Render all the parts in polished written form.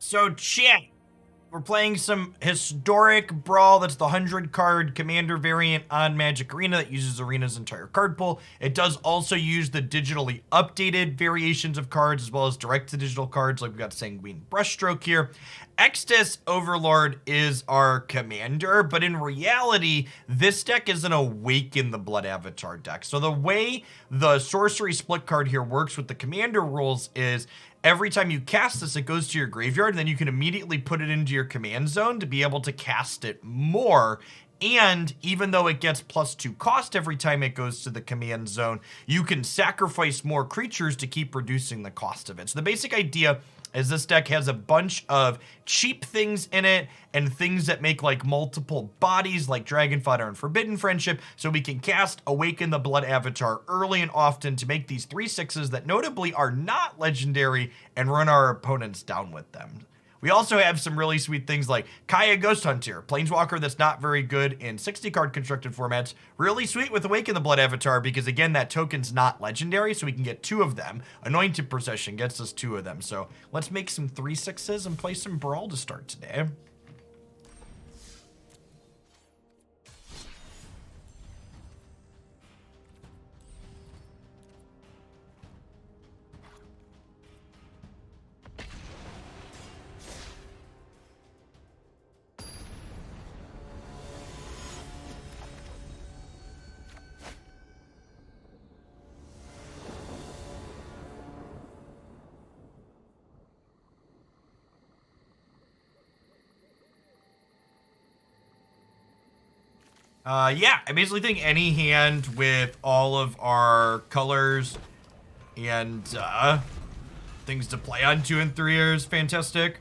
So, chat, we're playing some historic Brawl. That's the 100-card commander variant on Magic Arena that uses Arena's entire card pool. It does also use the digitally updated variations of cards as well as direct-to-digital cards, like we've got Sanguine Brushstroke here. Extus Overlord is our commander, but in reality, this deck is an Awaken the Blood Avatar deck. So the way the sorcery split card here works with the commander rules is every time you cast this, it goes to your graveyard, and then you can immediately put it into your command zone to be able to cast it more. And even though it gets +2 cost every time it goes to the command zone, you can sacrifice more creatures to keep reducing the cost of it. So the basic idea is this deck has a bunch of cheap things in it and things that make like multiple bodies like Dragon Fodder and Forbidden Friendship, so we can cast Awaken the Blood Avatar early and often to make these 3/6s that notably are not legendary and run our opponents down with them. We also have some really sweet things like Kaya Ghost Hunter, Planeswalker that's not very good in 60-card constructed formats. Really sweet with Awaken the Blood Avatar because, again, that token's not legendary, so we can get 2 of them. Anointed Procession gets us 2 of them. So let's make some 3/6s and play some Brawl to start today. Yeah, I basically think any hand with all of our colors and things to play on 2 and 3 is fantastic.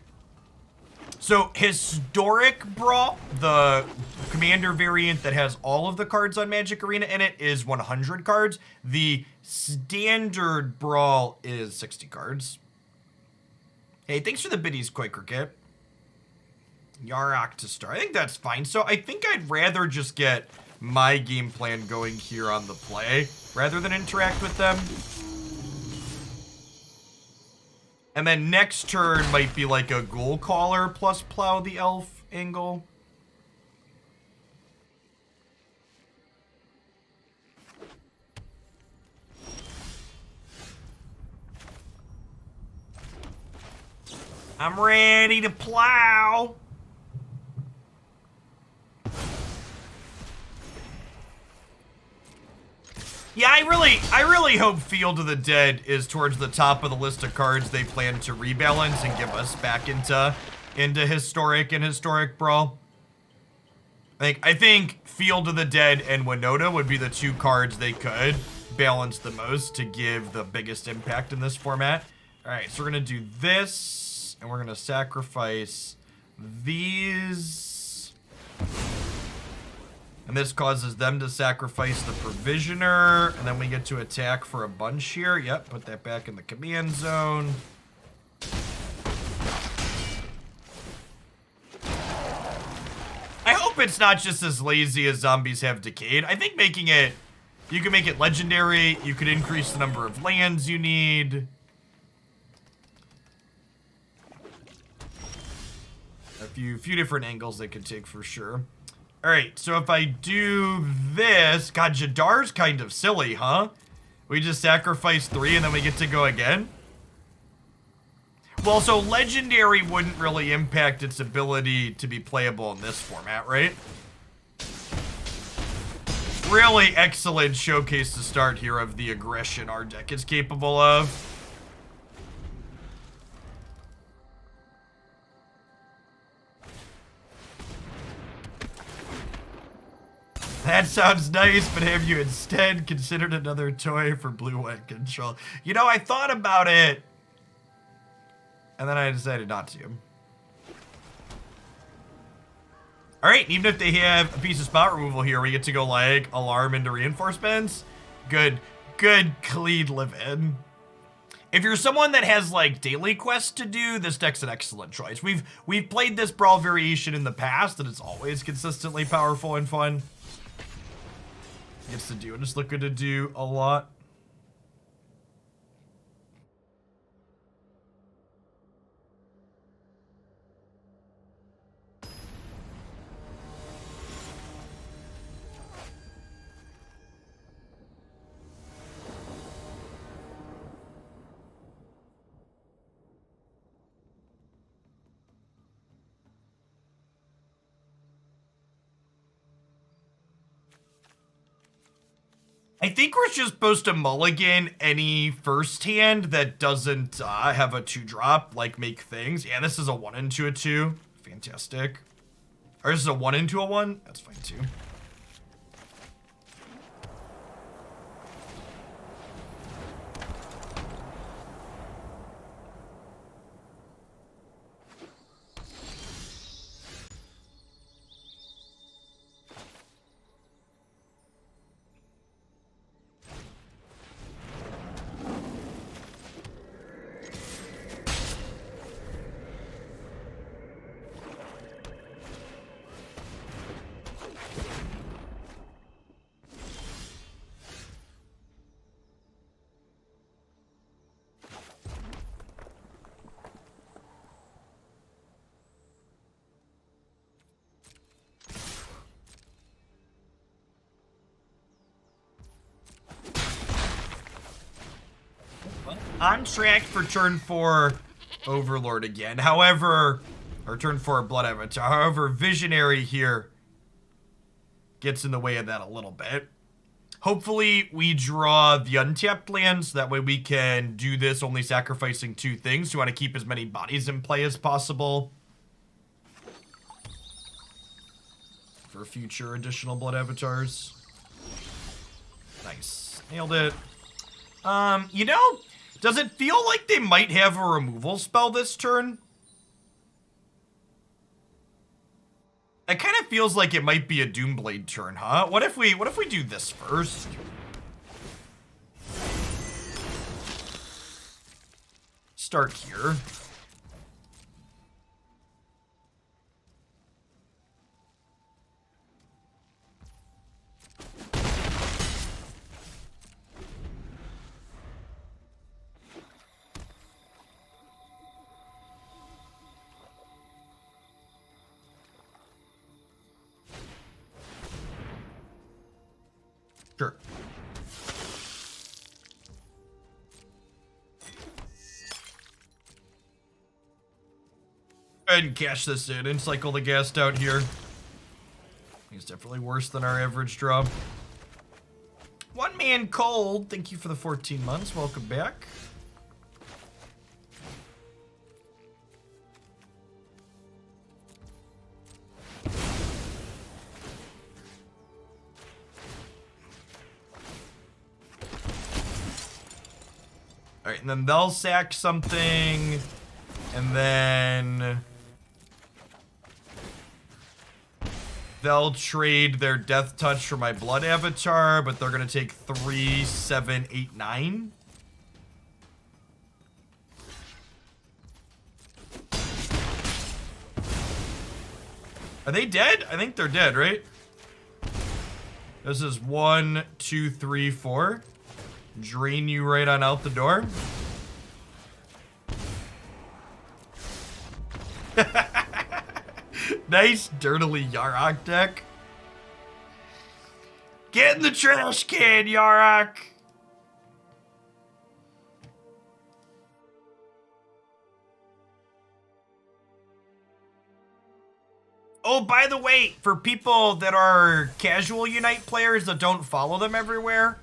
So historic Brawl, the commander variant that has all of the cards on Magic Arena in it, is 100 cards. The standard Brawl is 60 cards. Hey, thanks for the biddies, Koi Cricket. Yarok to start. I think that's fine. So I think I'd rather just get my game plan going here on the play rather than interact with them. And then next turn might be like a Ghoul Caller plus Plow the Elf angle. I'm ready to plow. Yeah, I really hope Field of the Dead is towards the top of the list of cards they plan to rebalance and give us back into historic and historic Brawl. I think Field of the Dead and Winota would be the 2 cards they could balance the most to give the biggest impact in this format. All right, so we're gonna do this, and we're gonna sacrifice these. And this causes them to sacrifice the Provisioner, and then we get to attack for a bunch here. Yep, put that back in the command zone. I hope it's not just as lazy as Zombies Have Decayed. I think making it, you can make it legendary, you could increase the number of lands you need. A few different angles they could take for sure. All right, so if I do this, God, Jadar's kind of silly, huh? We just sacrifice 3 and then we get to go again? Well, so Legendary wouldn't really impact its ability to be playable in this format, right? Really excellent showcase to start here of the aggression our deck is capable of. That sounds nice, but have you instead considered another toy for blue-white control? You know, I thought about it, and then I decided not to. All right, even if they have a piece of spot removal here, we get to go like alarm into reinforcements. Good clean live-in. If you're someone that has like daily quests to do, this deck's an excellent choice. We've played this Brawl variation in the past, and it's always consistently powerful and fun. Gets to do, and just looking to do a lot. I think we're just supposed to mulligan any first hand that doesn't have a 2-drop, like make things. Yeah, this is a 1 into a 2. Fantastic. Or this is a 1 into a 1. That's fine too. On track for turn 4 Overlord again. However, or turn 4 Blood Avatar. However, Visionary here gets in the way of that a little bit. Hopefully, we draw the untapped lands. That way we can do this only sacrificing 2 things. We want to keep as many bodies in play as possible for future additional Blood Avatars. Nice. Nailed it. You know, does it feel like they might have a removal spell this turn? It kind of feels like it might be a Doomblade turn, huh? What if we do this first? Start here. Sure. Go ahead and cash this in and cycle the ghast out here. It's definitely worse than our average draw. One Man Cold, thank you for the 14 months. Welcome back. All right, and then they'll sack something, and then they'll trade their Death Touch for my Blood Avatar, but they're gonna take 3, 7, 8, 9. Are they dead? I think they're dead, right? This is 1, 2, 3, 4. Drain you right on out the door. Nice dirtily Yarok deck. Get in the trash can, Yarok. Oh, by the way, for people that are casual Unite players that don't follow them everywhere,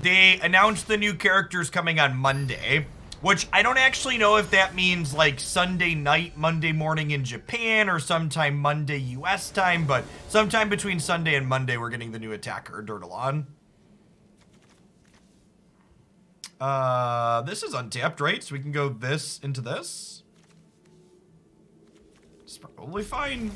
they announced the new characters coming on Monday, which I don't actually know if that means like Sunday night, Monday morning in Japan, or sometime Monday US time, but sometime between Sunday and Monday, we're getting the new attacker, Dirtalon. This is untapped, right? So we can go this into this. It's probably fine.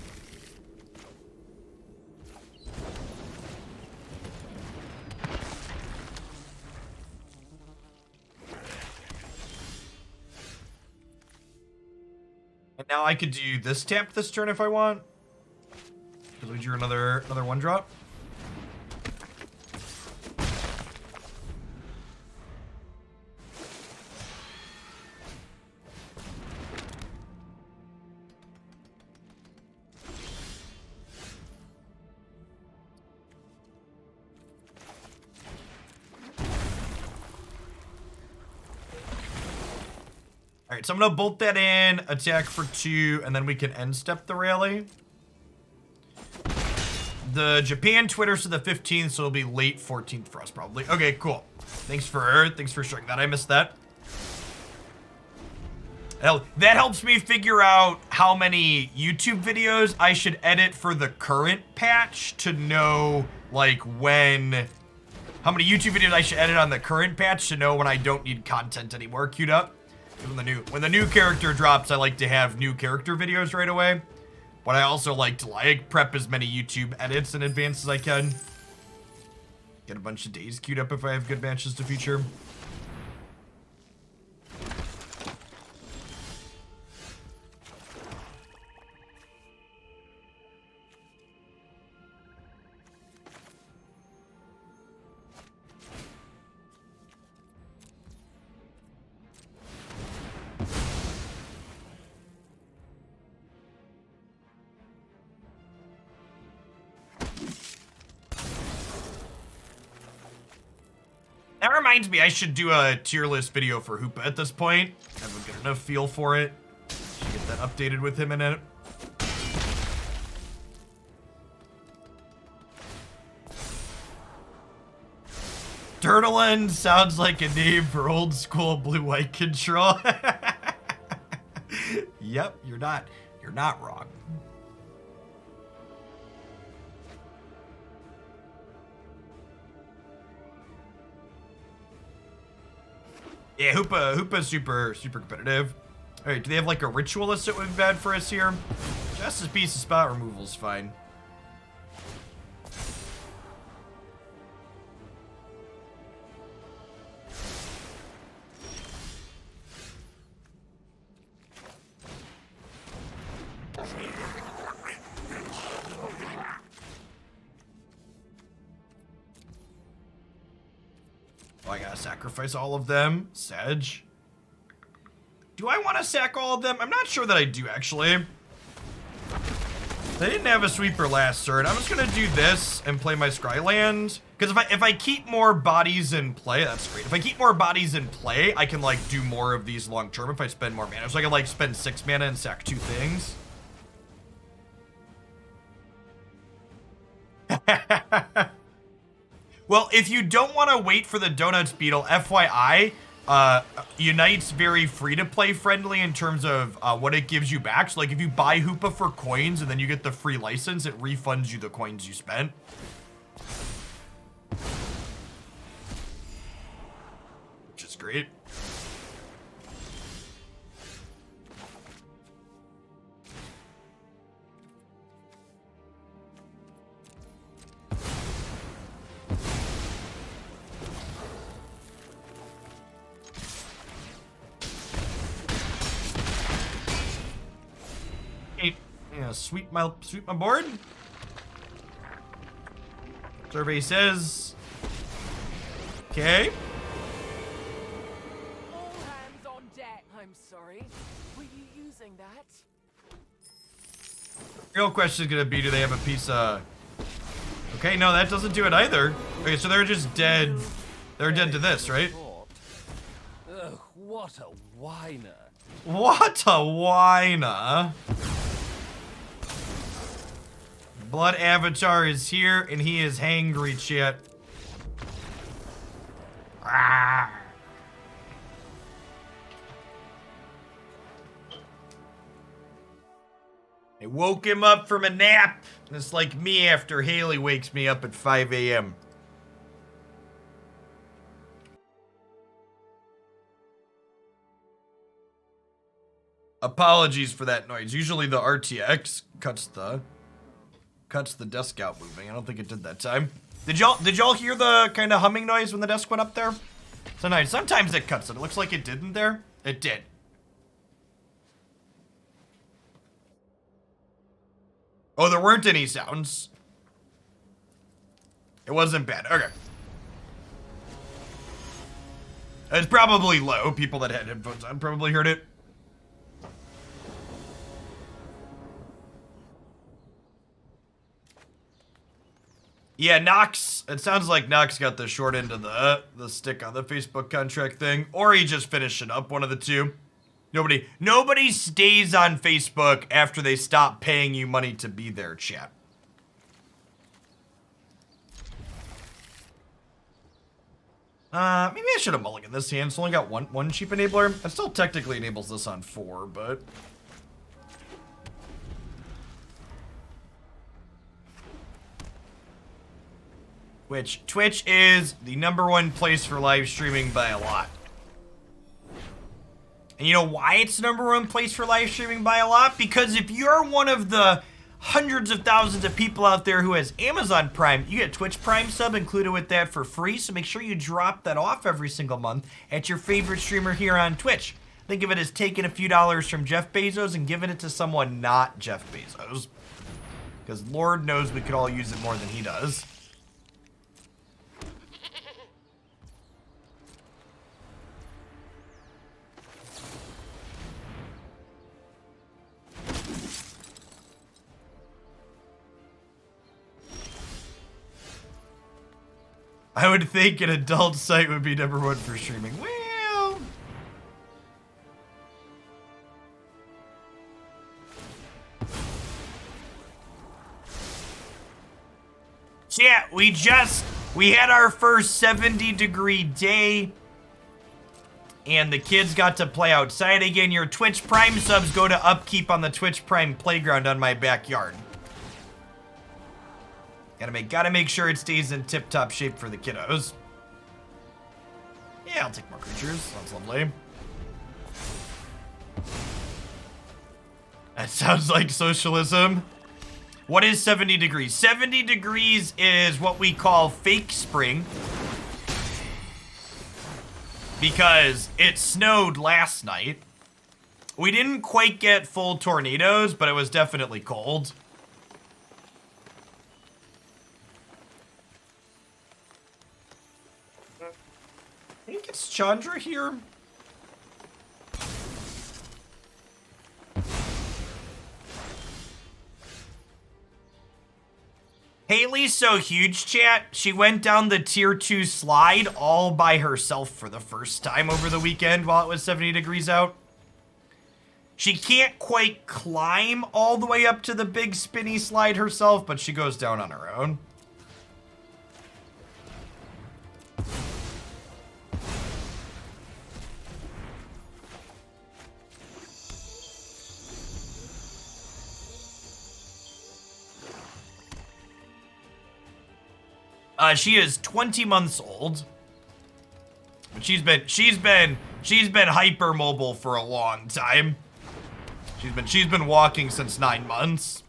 And now I could do this tap this turn if I want. Because we drew another 1-drop. All right, so I'm gonna bolt that in, attack for 2, and then we can end step the rally. the Japan Twitter's to the 15th, so it'll be late 14th for us probably. Okay, cool. Thanks for sharing that. I missed that. Hell, that helps me figure out how many YouTube videos I should edit for the current patch to know, like, how many YouTube videos I should edit on the current patch to know when I don't need content anymore queued up. When the new character drops, I like to have new character videos right away. But I also like to prep as many YouTube edits in advance as I can. Get a bunch of days queued up if I have good matches to feature. That reminds me, I should do a tier list video for Hoopa at this point. I have a good enough feel for it. Should get that updated with him in it. Turtleland sounds like a name for old school blue-white control. Yep, you're not wrong. Yeah, Hoopa's super competitive. All right, do they have like a ritualist that would be bad for us here? Justice piece of spot removal's fine. Oh, I gotta sacrifice all of them. Sedge. Do I want to sack all of them? I'm not sure that I do, actually. They didn't have a sweeper last turn. I'm just gonna do this and play my Scryland. Because if I keep more bodies in play, that's great. If I keep more bodies in play, I can like do more of these long term if I spend more mana. So I can like spend 6 mana and sack 2 things. Well, if you don't want to wait for the Donuts Beetle, FYI, Unite's very free-to-play friendly in terms of what it gives you back. So, like, if you buy Hoopa for coins and then you get the free license, it refunds you the coins you spent. Which is great. Yeah, sweep my board. Survey says. Okay. All hands on deck. I'm sorry. Were you using that? Real question is gonna be, do they have a piece of? Okay, no, that doesn't do it either. Okay, so they're just dead. They're dead to this, right? Ugh, what a whiner. What a whiner. Blood Avatar is here, and he is hangry, chat. Ah. I woke him up from a nap. It's like me after Haley wakes me up at 5 a.m. Apologies for that noise. Usually the RTX cuts the desk out moving. I don't think it did that time. Did y'all hear the kind of humming noise when the desk went up there? So nice. Sometimes it cuts it. It looks like it didn't there. It did. Oh, there weren't any sounds. It wasn't bad. Okay. It's probably low. People that had headphones on probably heard it. Yeah, Nox. It sounds like Nox got the short end of the stick on the Facebook contract thing, or he just finished it up. One of the two. Nobody stays on Facebook after they stop paying you money to be there, chat. Maybe I should have mulliganed this hand. It's only got one cheap enabler. It still technically enables this on 4, but... Twitch is the #1 place for live streaming by a lot. And you know why it's the #1 place for live streaming by a lot? Because if you're one of the hundreds of thousands of people out there who has Amazon Prime, you get Twitch Prime sub included with that for free, so make sure you drop that off every single month at your favorite streamer here on Twitch. Think of it as taking a few dollars from Jeff Bezos and giving it to someone not Jeff Bezos. Because Lord knows we could all use it more than he does. I would think an adult site would be #1 for streaming. Well... So yeah, we had our first 70-degree day. And the kids got to play outside again. Your Twitch Prime subs go to upkeep on the Twitch Prime playground on my backyard. Gotta make sure it stays in tip-top shape for the kiddos. Yeah, I'll take more creatures. Sounds lovely. That sounds like socialism. What is 70 degrees? 70 degrees is what we call fake spring. Because it snowed last night. We didn't quite get full tornadoes, but it was definitely cold. I think it's Chandra here. Haley's so huge, chat. She went down the tier 2 slide all by herself for the first time over the weekend while it was 70 degrees out. She can't quite climb all the way up to the big spinny slide herself, but she goes down on her own. She is 20 months old. But she's been hypermobile for a long time. She's been walking since 9 months.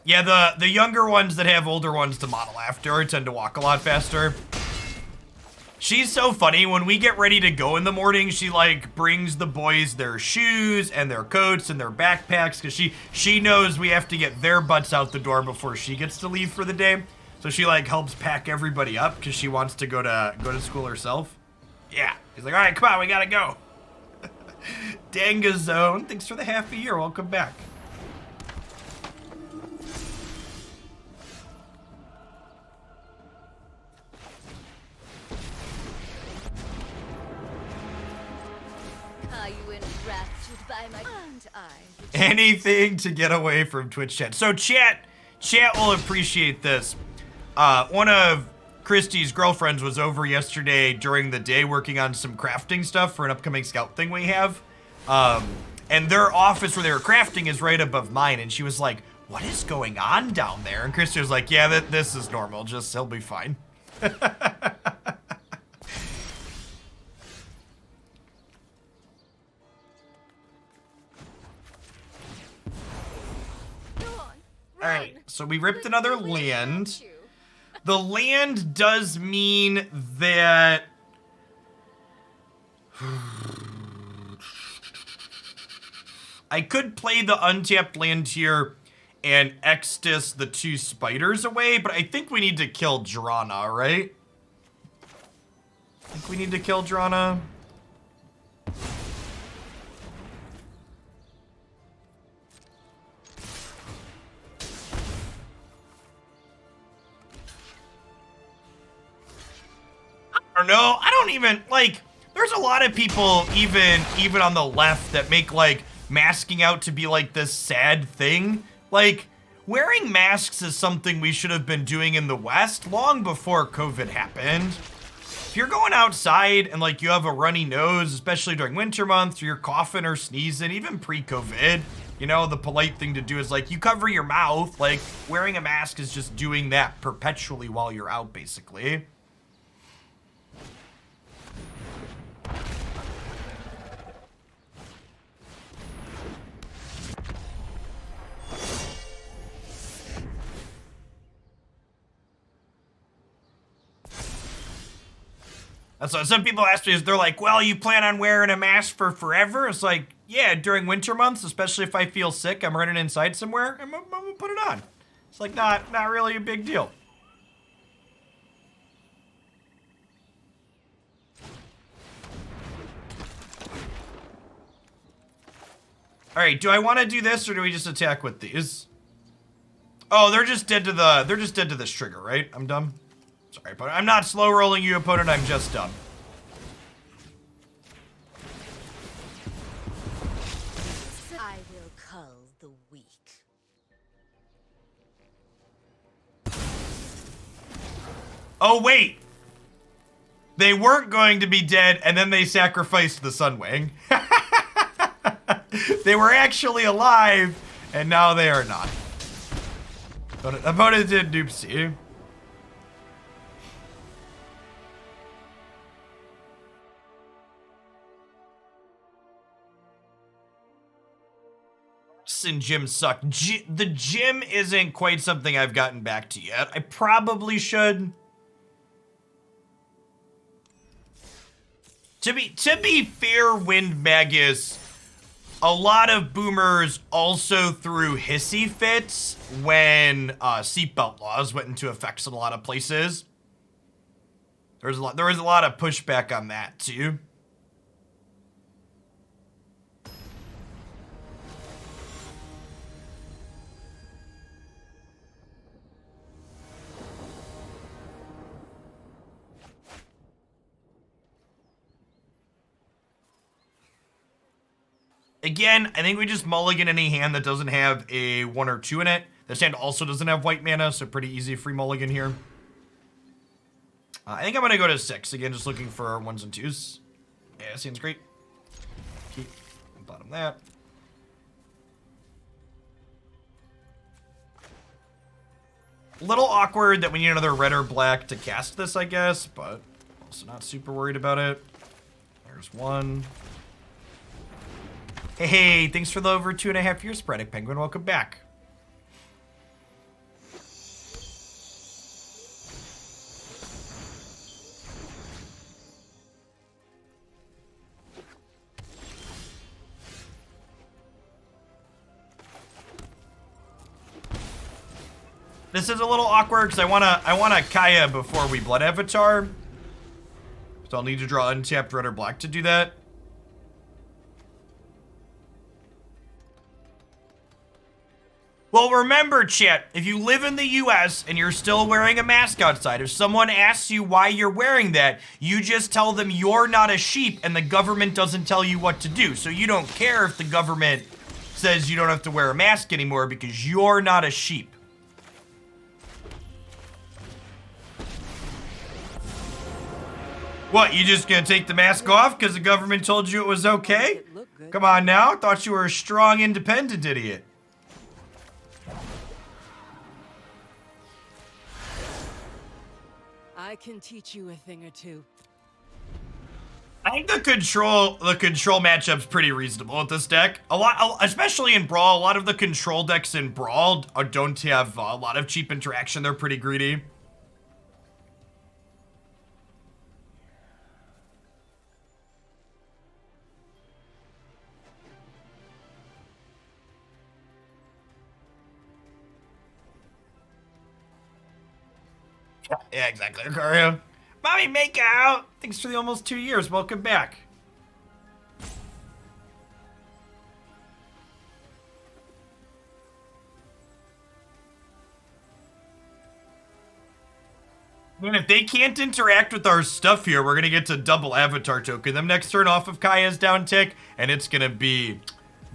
Yeah, the younger ones that have older ones to model after tend to walk a lot faster. She's so funny. When we get ready to go in the morning, she like brings the boys their shoes and their coats and their backpacks because she knows we have to get their butts out the door before she gets to leave for the day. So she like helps pack everybody up because she wants to go to school herself. Yeah, he's like, all right, come on, we gotta go. Dangazone, thanks for the half a year. Welcome back. Anything to get away from Twitch chat. So chat will appreciate this. One of Christy's girlfriends was over yesterday during the day working on some crafting stuff for an upcoming scout thing we have. And their office where they were crafting is right above mine. And she was like, what is going on down there? And Christy was like, yeah, this is normal. Just, he'll be fine. Alright, so we ripped another land. The land does mean that... I could play the untapped land here and Extus the 2 spiders away, but I think we need to kill Drana, right? I think we need to kill Drana. don't know. I don't even, like, there's a lot of people, even on the left, that make, like, masking out to be, like, this sad thing. Like, wearing masks is something we should have been doing in the West long before COVID happened. If you're going outside and, like, you have a runny nose, especially during winter months, or you're coughing or sneezing, even pre-COVID, you know, the polite thing to do is, like, you cover your mouth. Like, wearing a mask is just doing that perpetually while you're out, basically. That's what some people ask me, is they're like, well, you plan on wearing a mask for forever? It's like, yeah, during winter months, especially if I feel sick, I'm running inside somewhere, I'm gonna put it on. It's like not really a big deal. All right, do I want to do this or do we just attack with these? Oh, they're just dead to this trigger, right? I'm dumb. Sorry, opponent. I'm not slow rolling you, opponent. I'm just dumb. I will cull the weak. Oh, wait. They weren't going to be dead, and then they sacrificed the Sunwing. They were actually alive, and now they are not. Opponent did doopsie. And gym suck. The gym isn't quite something I've gotten back to yet. I probably should. To be fair, Wind Magus, a lot of boomers also threw hissy fits when seatbelt laws went into effect in a lot of places. There was a lot of pushback on that too. Again, I think we just mulligan any hand that doesn't have a 1 or 2 in it. This hand also doesn't have white mana, so pretty easy free mulligan here. I think I'm going to go to 6. Again, just looking for 1s and 2s. Yeah, seems great. Keep bottom that. A little awkward that we need another red or black to cast this, I guess, but also not super worried about it. There's 1. Hey, thanks for the over 2.5 years, Sporadic Penguin. Welcome back. This is a little awkward because I wanna Kaya before we Blood Avatar. So I'll need to draw untapped red or black to do that. Well, remember, chat, if you live in the US and you're still wearing a mask outside, if someone asks you why you're wearing that, you just tell them you're not a sheep and the government doesn't tell you what to do. So you don't care if the government says you don't have to wear a mask anymore because you're not a sheep. What, you just gonna take the mask off because the government told you it was okay? Come on now, thought you were a strong, independent idiot. I can teach you a thing or two. I think the control matchup's pretty reasonable with this deck. Especially in Brawl, a lot of the control decks in Brawl don't have a lot of cheap interaction. They're pretty greedy. Yeah, exactly, Lucario. Mommy, make out! Thanks for the almost 2 years. Welcome back. And if they can't interact with our stuff here, we're gonna get to double avatar token them next turn off of Kaya's down tick, and it's gonna be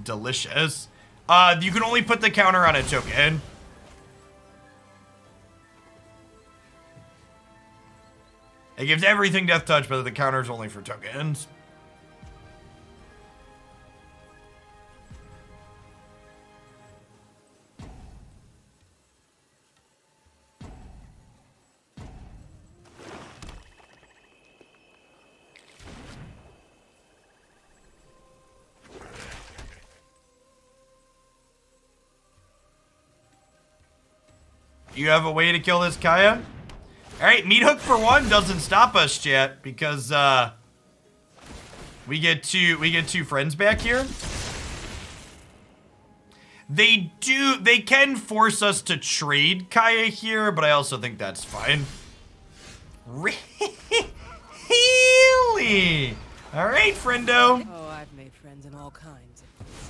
delicious. You can only put the counter on a token. It gives everything death touch, but the counter is only for tokens. You have a way to kill this Kaya? Alright, meat hook for one doesn't stop us, chat, because we get two friends back here. They can force us to trade Kaya here, but I also think that's fine. Really? Alright, friendo. Oh, I've made friends in all kinds of places.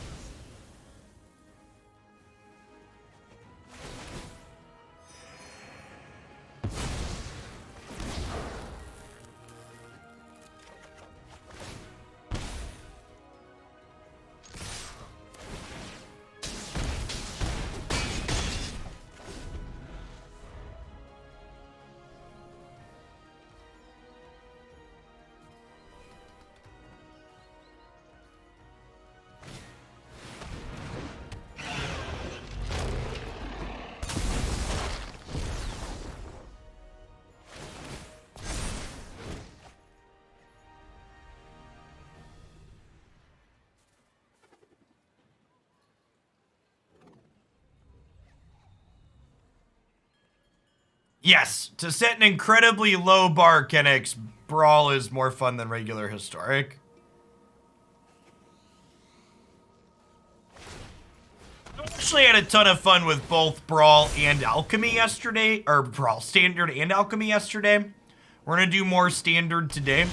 Yes, to set an incredibly low bar, Kenix, Brawl is more fun than regular Historic. I actually had a ton of fun with both Brawl and Alchemy yesterday, or Brawl Standard and Alchemy yesterday. We're gonna do more Standard today.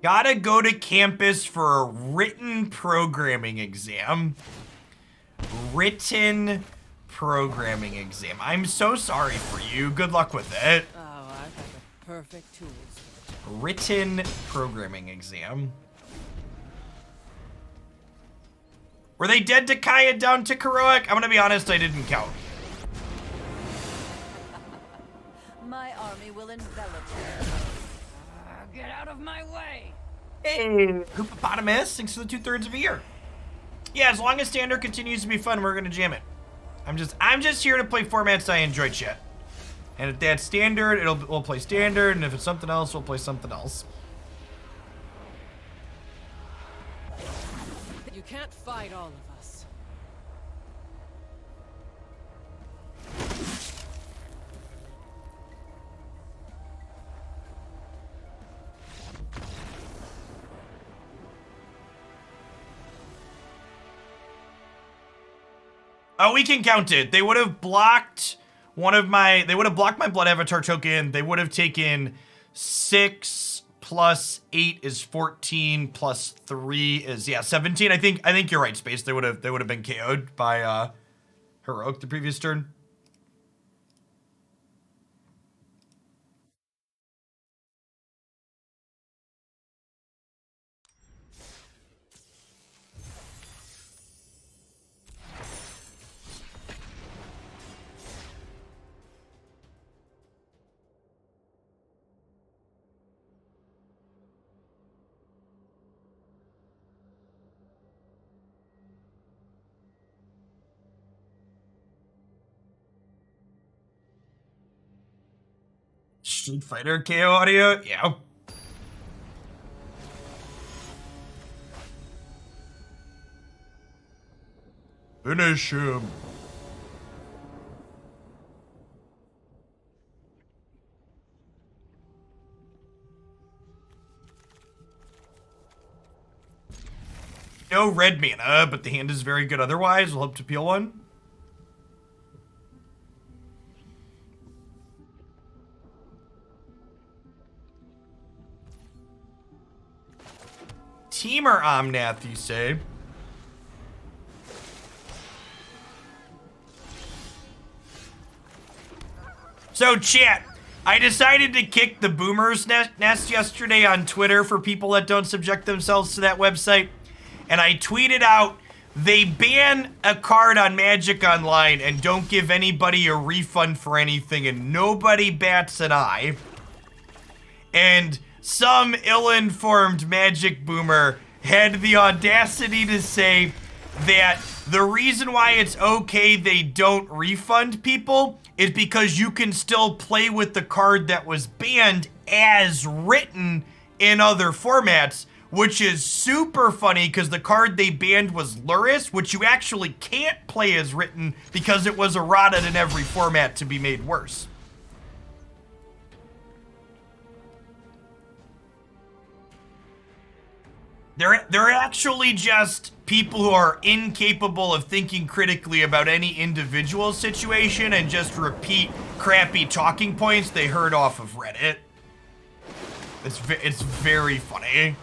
Gotta go to campus for a written programming exam. Written programming exam. I'm so sorry for you. Good luck with it. Oh, I've got the perfect tools. Written programming exam. Were they dead to Kaya down to Heroic? I'm gonna be honest, I didn't count. My army will envelop you. Get out of my way! Hey, Hippopotamus, thanks for the 2/3 of a year. Yeah, as long as Standard continues to be fun, we're gonna jam it. I'm just here to play formats I enjoy, chat. And if that's Standard, we'll play Standard, and if it's something else, we'll play something else. You can't fight all of us. Oh, we can count it. They would have blocked they would have blocked my Blood Avatar token. They would have taken 6 plus 8 is 14 plus 3 is, yeah, 17. I think you're right, Space. They would have been KO'd by Heroic the previous turn. Street Fighter KO audio? Yeah. Finish him. No red mana, but the hand is very good otherwise. We'll hope to peel one. Teamer Omnath, you say? So, chat, I decided to kick the Boomer's Nest yesterday on Twitter for people that don't subject themselves to that website. And I tweeted out, they ban a card on Magic Online and don't give anybody a refund for anything, and nobody bats an eye. And some ill-informed Magic Boomer had the audacity to say that the reason why it's okay they don't refund people is because you can still play with the card that was banned as written in other formats, which is super funny because the card they banned was Luris, which you actually can't play as written because it was errata in every format to be made worse. They're actually just people who are incapable of thinking critically about any individual situation and just repeat crappy talking points they heard off of Reddit. It's very funny.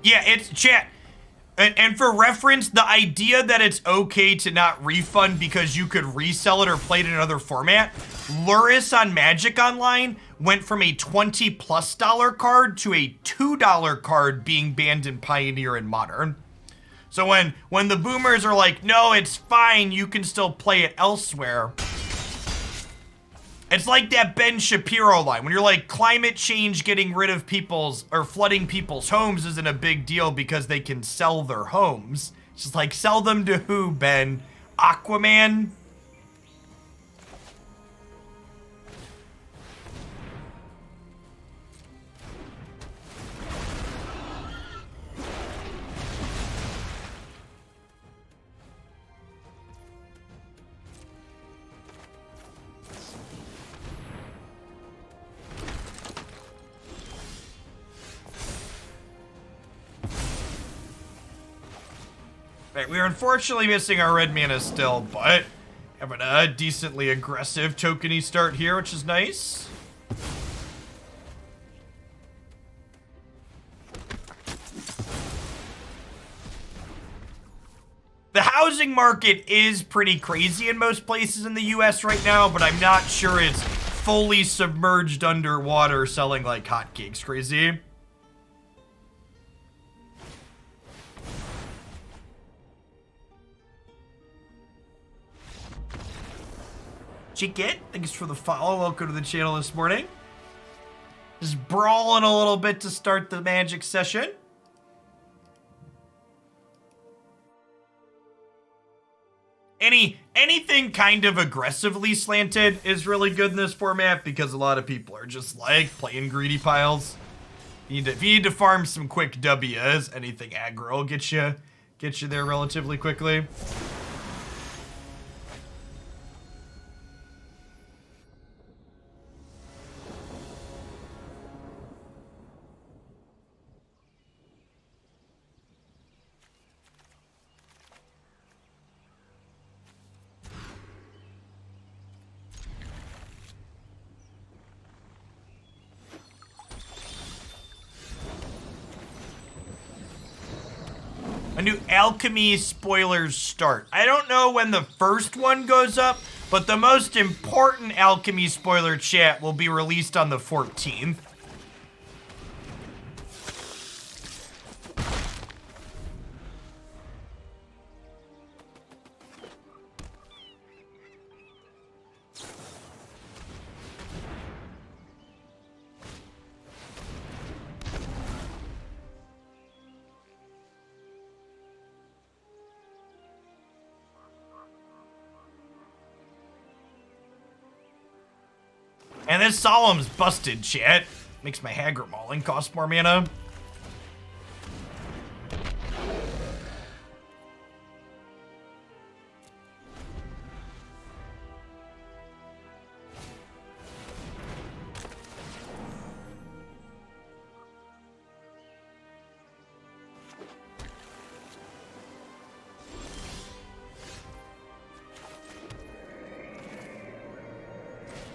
Yeah, it's chat. And for reference, the idea that it's okay to not refund because you could resell it or play it in another format, Luris on Magic Online went from a $20+ card to a $2 card being banned in Pioneer and Modern. So when the boomers are like, no, it's fine, you can still play it elsewhere. It's like that Ben Shapiro line. When you're like, climate change getting rid of people's, or flooding people's homes isn't a big deal because they can sell their homes. It's just like, sell them to who, Ben? Aquaman? Right, we are unfortunately missing our red mana still, but having a decently aggressive tokeny start here, which is nice. The housing market is pretty crazy in most places in the US right now, but I'm not sure it's fully submerged underwater selling like hotcakes crazy. Chicket, thanks for the follow. Welcome to the channel this morning. Just brawling a little bit to start the Magic session. Anything kind of aggressively slanted is really good in this format because a lot of people are just like playing greedy piles. If you need to farm some quick W's, anything aggro will get you there relatively quickly. A new alchemy spoilers start. I don't know when the first one goes up, but the most important alchemy spoiler chat will be released on the 14th. And this Solemn's busted, chat. Makes my Haggard Mauling cost more mana.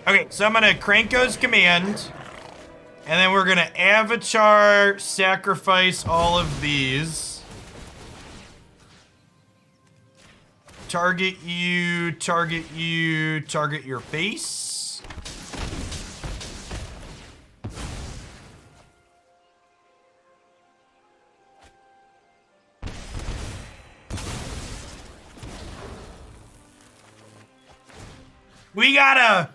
Okay, so I'm gonna Krenko's command, and then we're gonna avatar sacrifice all of these. Target you, target you, target your base. We gotta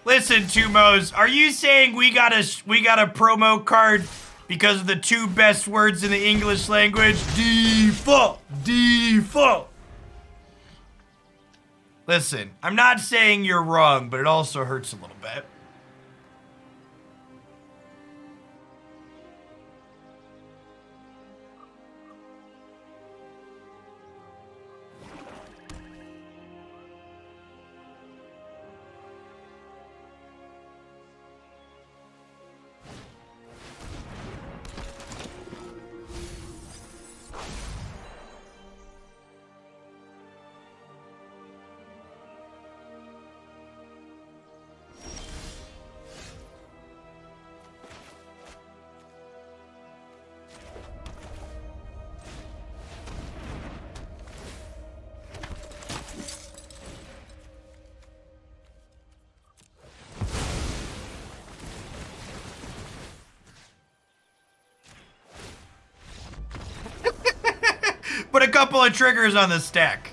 listen, Tumos. Are you saying we got a promo card because of the two best words in the English language? Default, default. Listen, I'm not saying you're wrong, but it also hurts a little bit. Put a couple of triggers on the stack.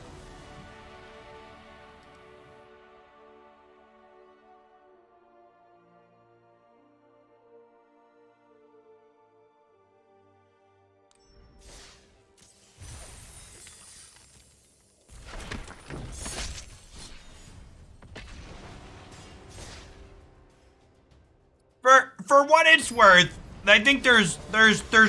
For what it's worth, I think there's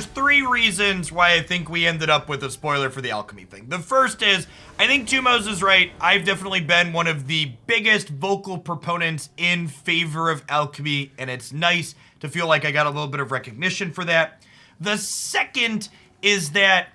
three reasons why I think we ended up with a spoiler for the alchemy thing. The first is, I think Tumos is right. I've definitely been one of the biggest vocal proponents in favor of alchemy, and it's nice to feel like I got a little bit of recognition for that. The second is that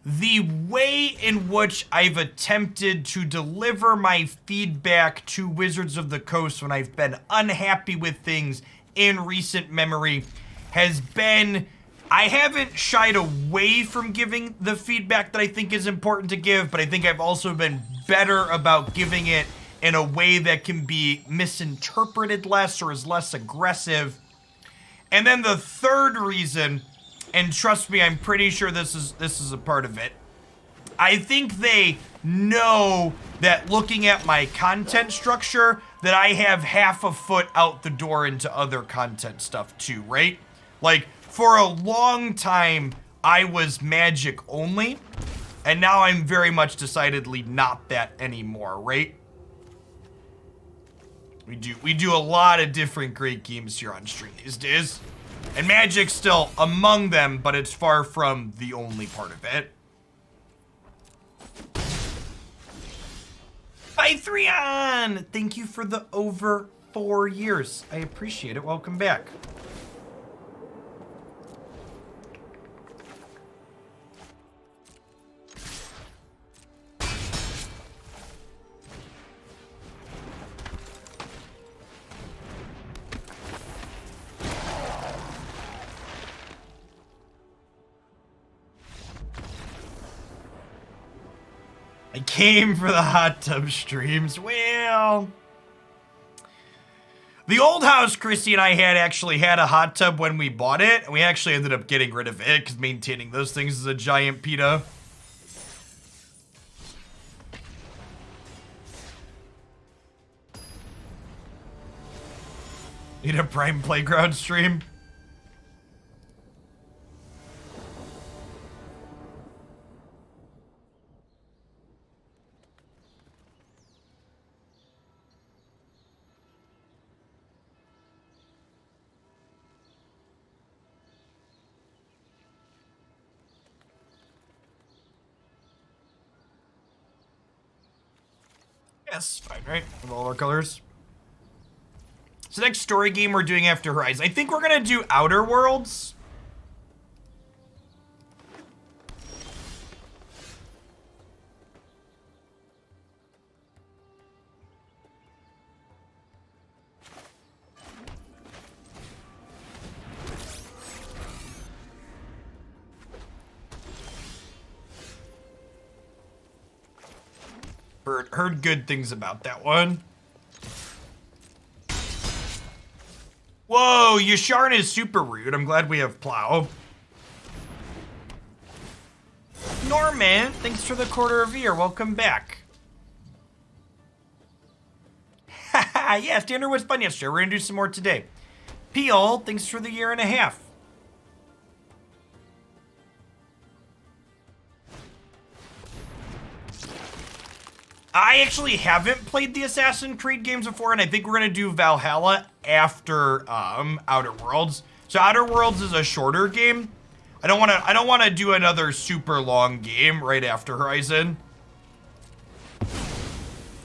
the way in which I've attempted to deliver my feedback to Wizards of the Coast when I've been unhappy with things in recent memory has been, I haven't shied away from giving the feedback that I think is important to give, but I think I've also been better about giving it in a way that can be misinterpreted less or is less aggressive. And then the third reason, and trust me, I'm pretty sure this is a part of it, I think they know that looking at my content structure, that I have half a foot out the door into other content stuff too, right? Like, for a long time, I was Magic only, and now I'm very much decidedly not that anymore, right? We do a lot of different great games here on stream these days, and Magic's still among them, but it's far from the only part of it. Pythreon! Thank you for the over 4 years. I appreciate it. Welcome back. I came for the hot tub streams. Well, the old house Christy and I actually had a hot tub when we bought it, and we actually ended up getting rid of it because maintaining those things is a giant PETA. Need a Prime Playground stream? Yes, fine, right? With all our colors. So next story game we're doing after Horizon. I think we're gonna do Outer Worlds. Heard good things about that one. Whoa, Yasharn is super rude. I'm glad we have Plow. Norman, thanks for the quarter of a year. Welcome back. Haha, yeah, Standard was fun yesterday. We're gonna do some more today. Peel, thanks for the year and a half. I actually haven't played the Assassin's Creed games before, and I think we're gonna do Valhalla after Outer Worlds. So Outer Worlds is a shorter game. I don't wanna do another super long game right after Horizon.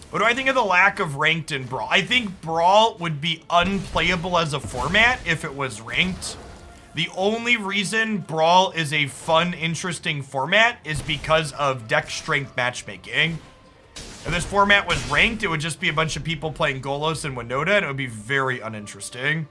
What do I think of the lack of ranked in Brawl? I think Brawl would be unplayable as a format if it was ranked. The only reason Brawl is a fun, interesting format is because of deck strength matchmaking. If this format was ranked, it would just be a bunch of people playing Golos and Winota, and it would be very uninteresting.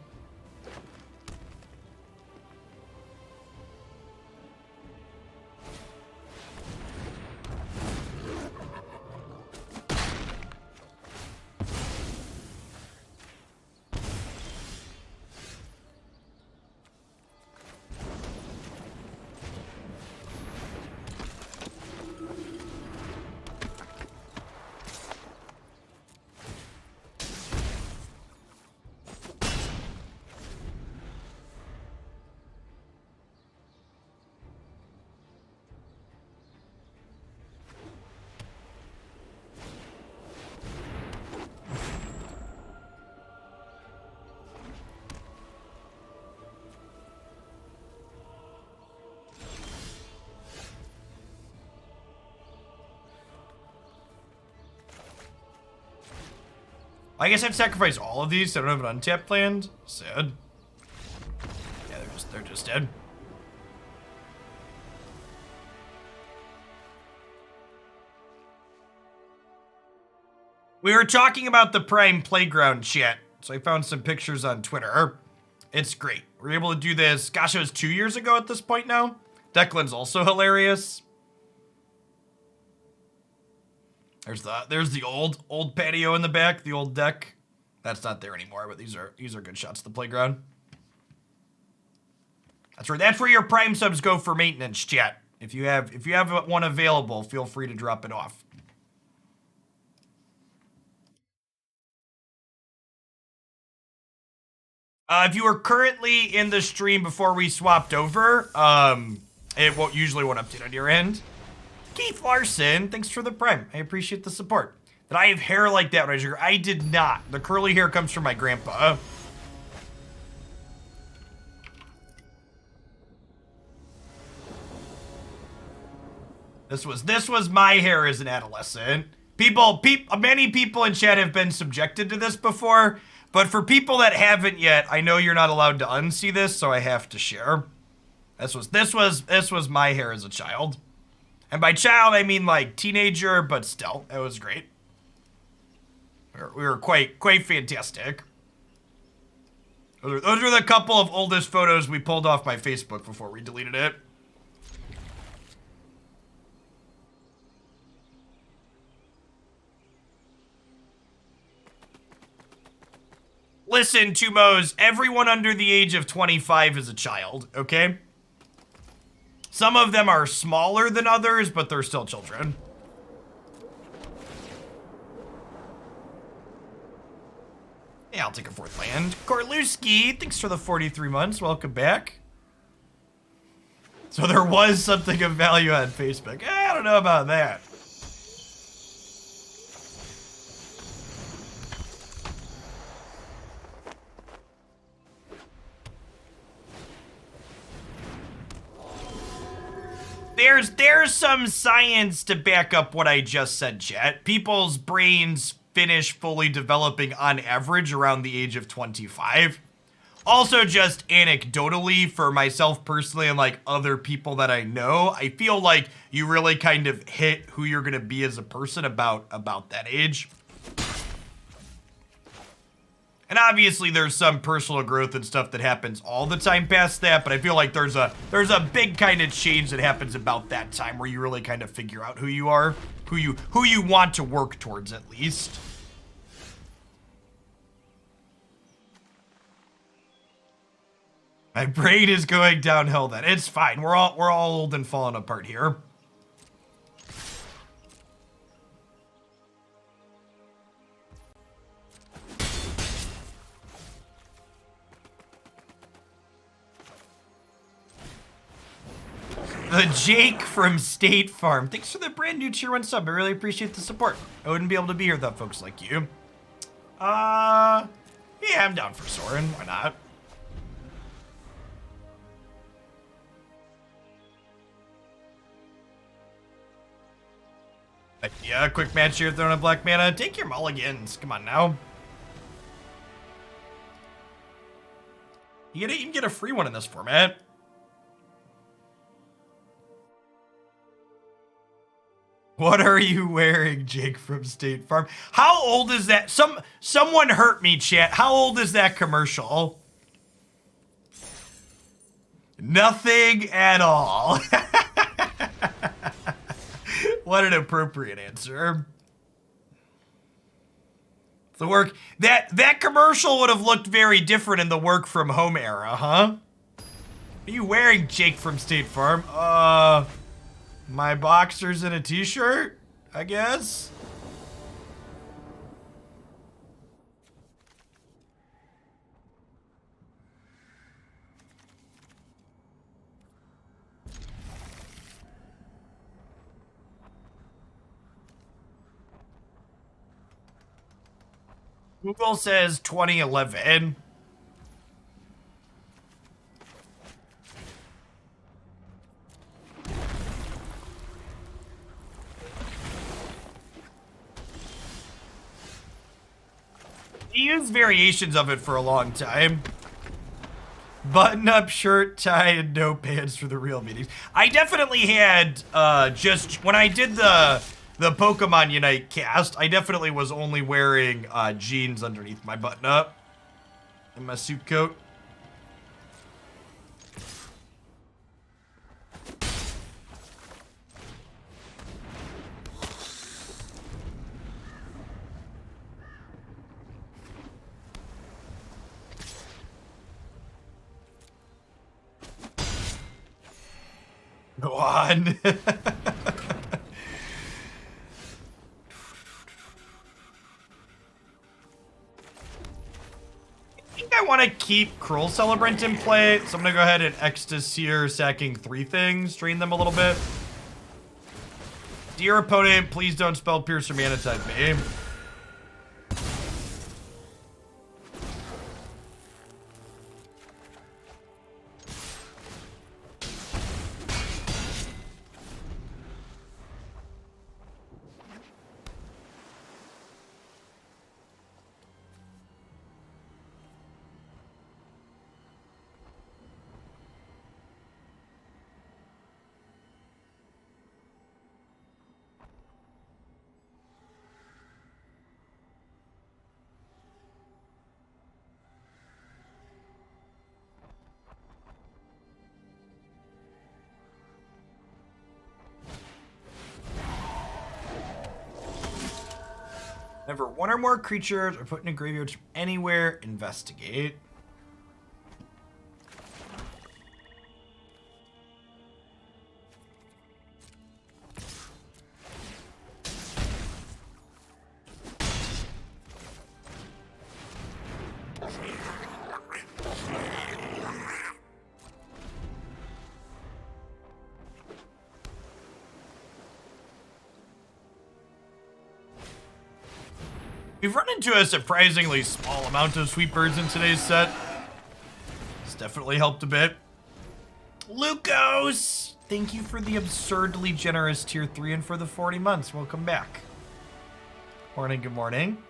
I guess I've sacrificed all of these, so I don't have an untapped planned. Sad. Yeah, they're just dead. We were talking about the Prime Playground chat, so I found some pictures on Twitter. It's great. We're able to do this, gosh, it was 2 years ago at this point now. Declan's also hilarious. There's the old patio in the back, the old deck. That's not there anymore, but these are good shots of the playground. That's where your Prime subs go for maintenance, chat. If you have one available, feel free to drop it off. If you were currently in the stream before we swapped over, it usually won't update on your end. Keith Larson, thanks for the Prime. I appreciate the support. Did I have hair like that when I was younger? I did not. The curly hair comes from my grandpa. This was my hair as an adolescent. Many people in chat have been subjected to this before, but for people that haven't yet, I know you're not allowed to unsee this, so I have to share. This was my hair as a child. And by child, I mean like teenager, but still, it was great. We were quite fantastic. Those are the couple of oldest photos we pulled off my Facebook before we deleted it. Listen, Tumos, everyone under the age of 25 is a child, okay? Some of them are smaller than others, but they're still children. Yeah, I'll take a fourth land. Korluski, thanks for the 43 months. Welcome back. So there was something of value on Facebook. I don't know about that. There's some science to back up what I just said, chat. People's brains finish fully developing on average around the age of 25. Also, just anecdotally for myself personally and like other people that I know, I feel like you really kind of hit who you're gonna be as a person about that age. And obviously there's some personal growth and stuff that happens all the time past that, but I feel like there's a big kind of change that happens about that time where you really kind of figure out who you are. who you want to work towards at least. My brain is going downhill then. It's fine. We're all old and falling apart here. The Jake from State Farm. Thanks for the brand new tier 1 sub. I really appreciate the support. I wouldn't be able to be here without folks like you. Yeah, I'm down for Soren. Why not? Yeah, quick match here, throwing a black mana. Take your mulligans. Come on now. You can get a free one in this format. What are you wearing, Jake from State Farm? How old is that? Someone hurt me, chat. How old is that commercial? Nothing at all. What an appropriate answer. The work that commercial would have looked very different in the work from home era, huh? What are you wearing, Jake from State Farm? My boxers and a t-shirt, I guess. Google says 2011. He used variations of it for a long time. Button-up shirt, tie, and no pants for the real meetings. I definitely had, just when I did the Pokemon Unite cast, I definitely was only wearing jeans underneath my button-up and my suit coat. Go on. I think I want to keep Cruel Celebrant in play, so I'm going to go ahead and Extus here, sacking 3 things, drain them a little bit. Dear opponent, please don't spell Pierce or Mana type me. Whenever 1 or more creatures are put in a graveyard from anywhere, investigate. We've run into a surprisingly small amount of sweepers in today's set. It's definitely helped a bit. Lucos, thank you for the absurdly generous tier 3 and for the 40 months. Welcome back. Morning, good morning.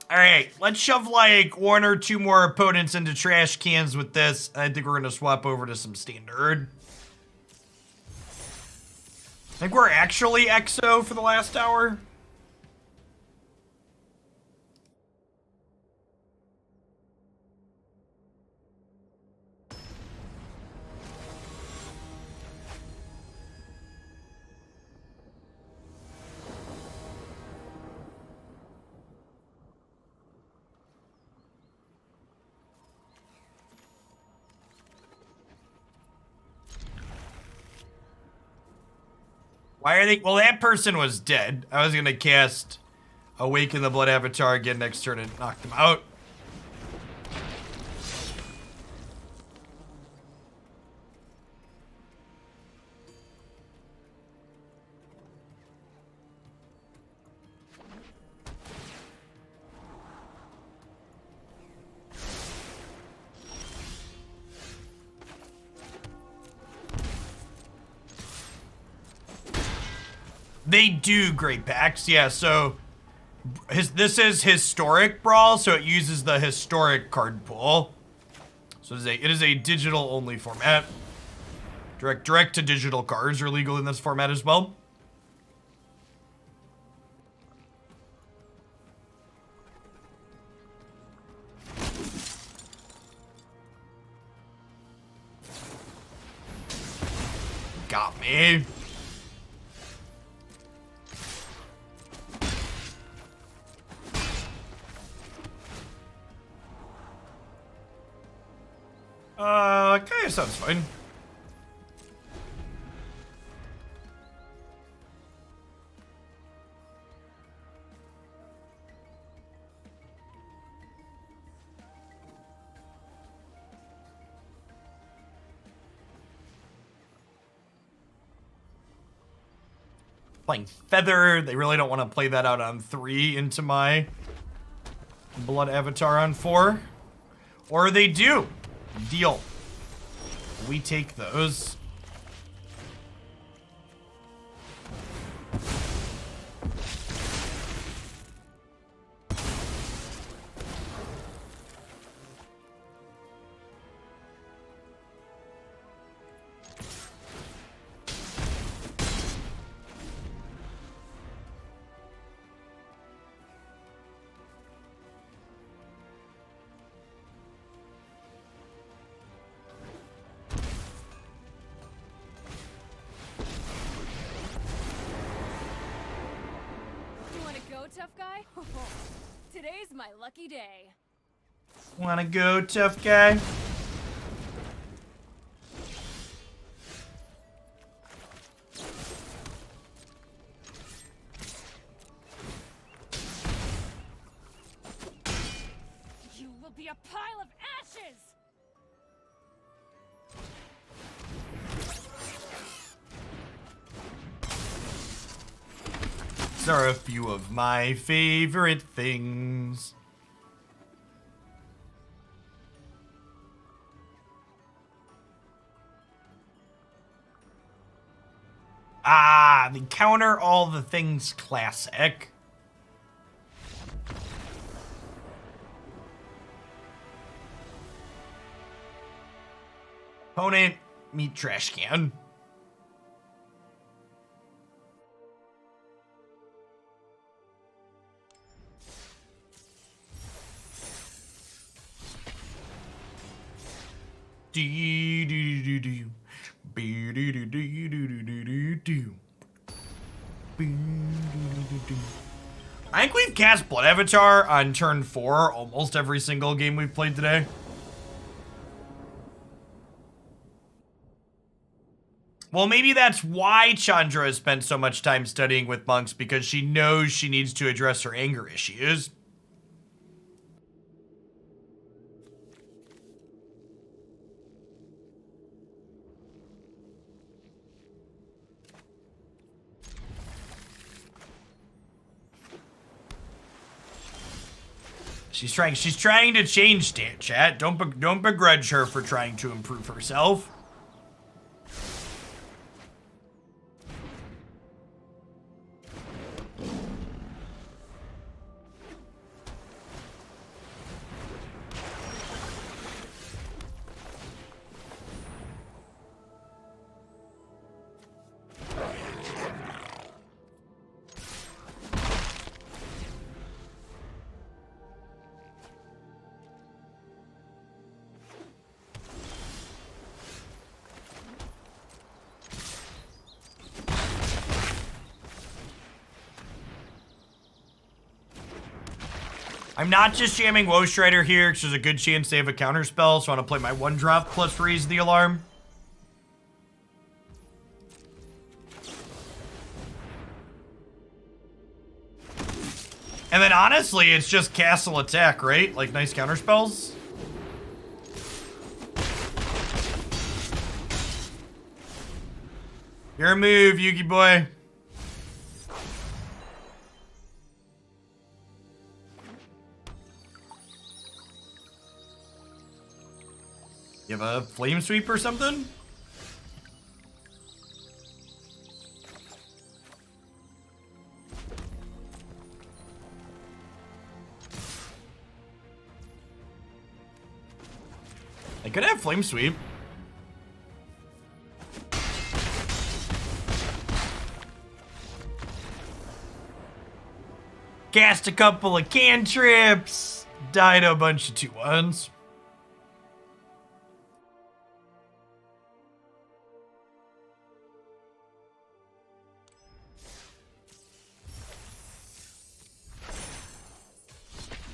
All right, let's shove like 1 or 2 more opponents into trash cans with this. I think we're gonna swap over to some standard. I think we're actually EXO for the last hour. Why are they? Well, that person was dead. I was gonna cast Awaken the Blood Avatar again next turn and knock them out. They do great packs, yeah, so this is historic Brawl, so it uses the historic card pool. So it is a digital only format. Direct to digital cards are legal in this format as well. Got me. Okay, sounds fine. Playing Feather, they really don't want to play that out on 3 into my Blood Avatar on 4. Or they do. Deal. We take those. Tough guy? Today's my lucky day. Wanna go, tough guy? You will be a pile of ashes! These are a few of my favorite things. Ah, the counter all the things classic. Opponent, meat trash can. I think we've cast Blood Avatar on turn 4 almost every single game we've played today. Well, maybe that's why Chandra has spent so much time studying with monks, because she knows she needs to address her anger issues. She's trying to change, chat. Don't begrudge her for trying to improve herself. I'm not just jamming Woe Strider here because there's a good chance they have a counter spell, so I want to play my 1-drop plus raise the alarm. And then honestly, it's just castle attack, right? Like nice counter spells. Your move, Yugi boy. You have a flame sweep or something? I could have flame sweep. Cast a couple of cantrips. Died a bunch of 2/1s.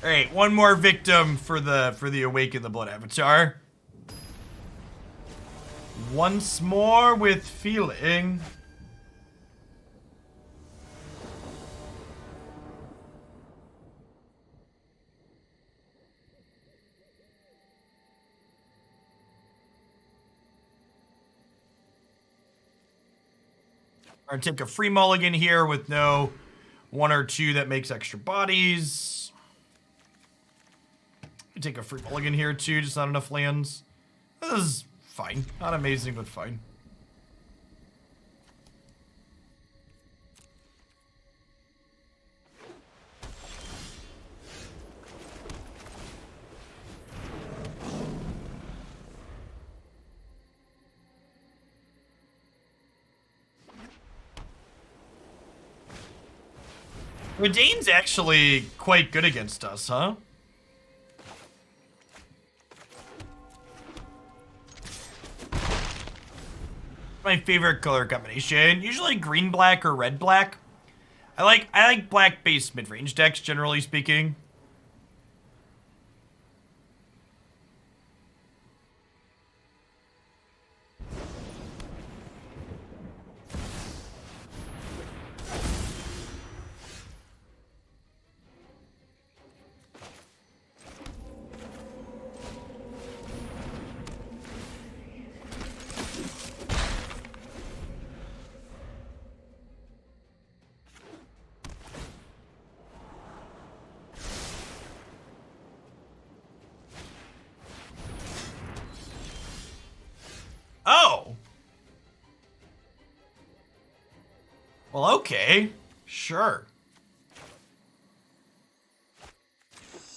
All right, one more victim for the Awaken the Blood Avatar. Once more with feeling. I'm gonna take a free mulligan here with no 1 or 2 that makes extra bodies. Take a free mulligan here too, just not enough lands. This is fine. Not amazing, but fine. Redain's actually quite good against us, huh? My favorite color combination. Usually green black or red black. I like black based mid range decks generally speaking. Oh. Well, okay. Sure.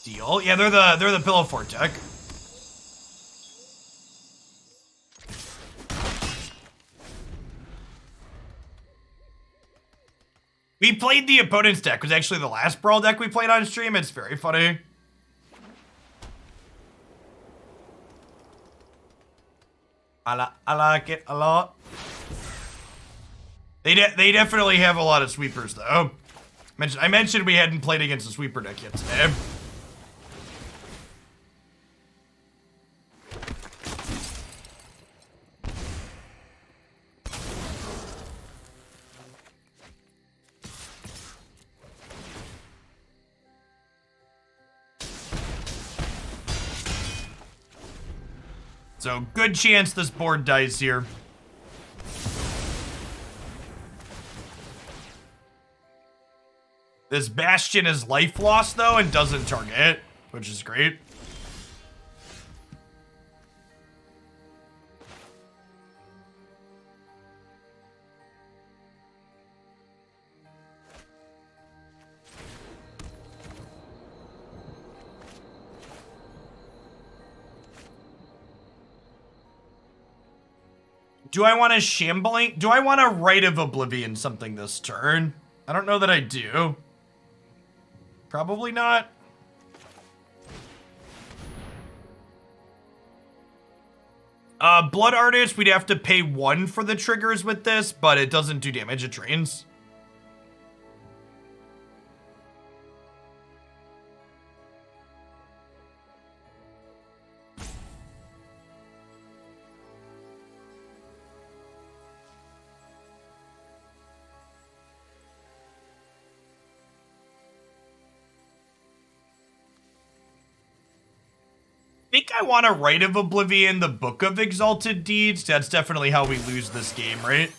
Deal. Yeah, they're the Pillow Fort deck. We played the opponent's deck. It was actually the last Brawl deck we played on stream. It's very funny. I like it a lot. They definitely have a lot of sweepers though. I mentioned we hadn't played against a sweeper deck yet today. So good chance this board dies here. This Bastion is life lost though and doesn't target, which is great. Do I want a Shambling? Do I want a Rite of Oblivion something this turn? I don't know that I do. Probably not. Blood Artist, we'd have to pay 1 for the triggers with this, but it doesn't do damage, it drains. think I want to Rite of Oblivion, the Book of Exalted Deeds. That's definitely how we lose this game, right?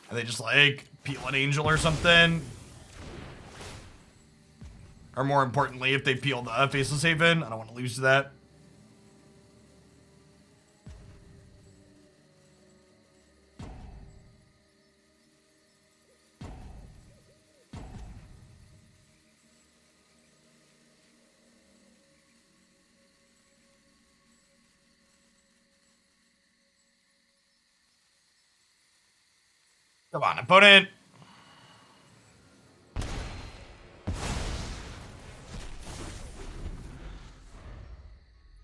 Are they just like peel an angel or something? Or more importantly, if they peel the Faceless Haven, I don't want to lose to that. Come on, opponent.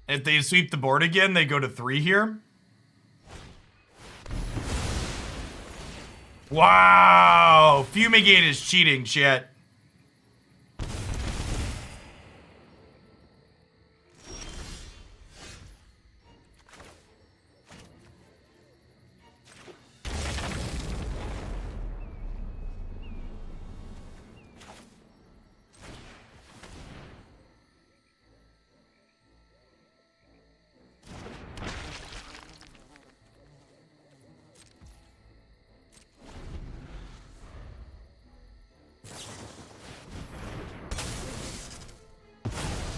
If they sweep the board again, they go to 3 here. Wow! Fumigate is cheating, chat.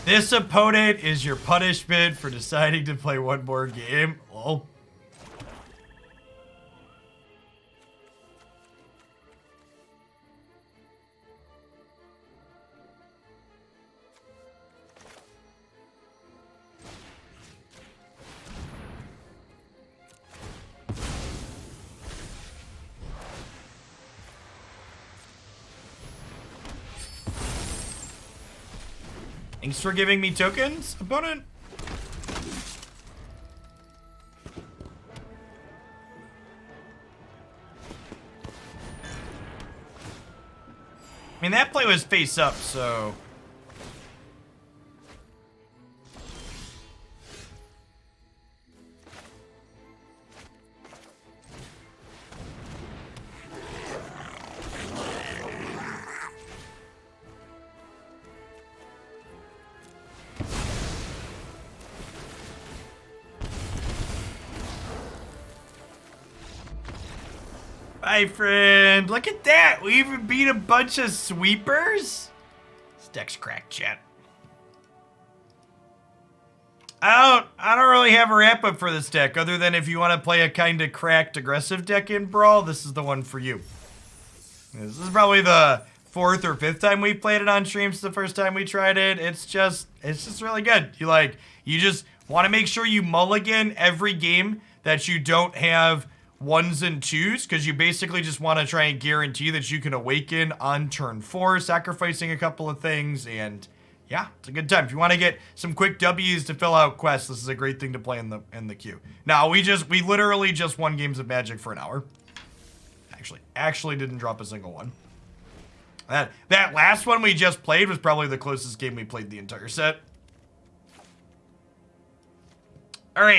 This opponent is your punishment for deciding to play one more game. Lol. Thanks for giving me tokens, opponent. I mean, that play was face up, so... Hi, friend. Look at that. We even beat a bunch of sweepers. This deck's cracked, chat. I don't really have a wrap up for this deck, other than if you want to play a kind of cracked aggressive deck in Brawl, this is the one for you. This is probably the 4th or 5th time we played it on streams. The first time we tried it, it's just really good. You just want to make sure you mulligan every game that you don't have 1s and 2s, because you basically just want to try and guarantee that you can Awaken on turn 4, sacrificing a couple of things, and yeah, it's a good time. If you want to get some quick W's to fill out quests, this is a great thing to play in the queue. Now, we literally just won games of Magic for an hour. Actually didn't drop a single one. That last one we just played was probably the closest game we played the entire set. All right.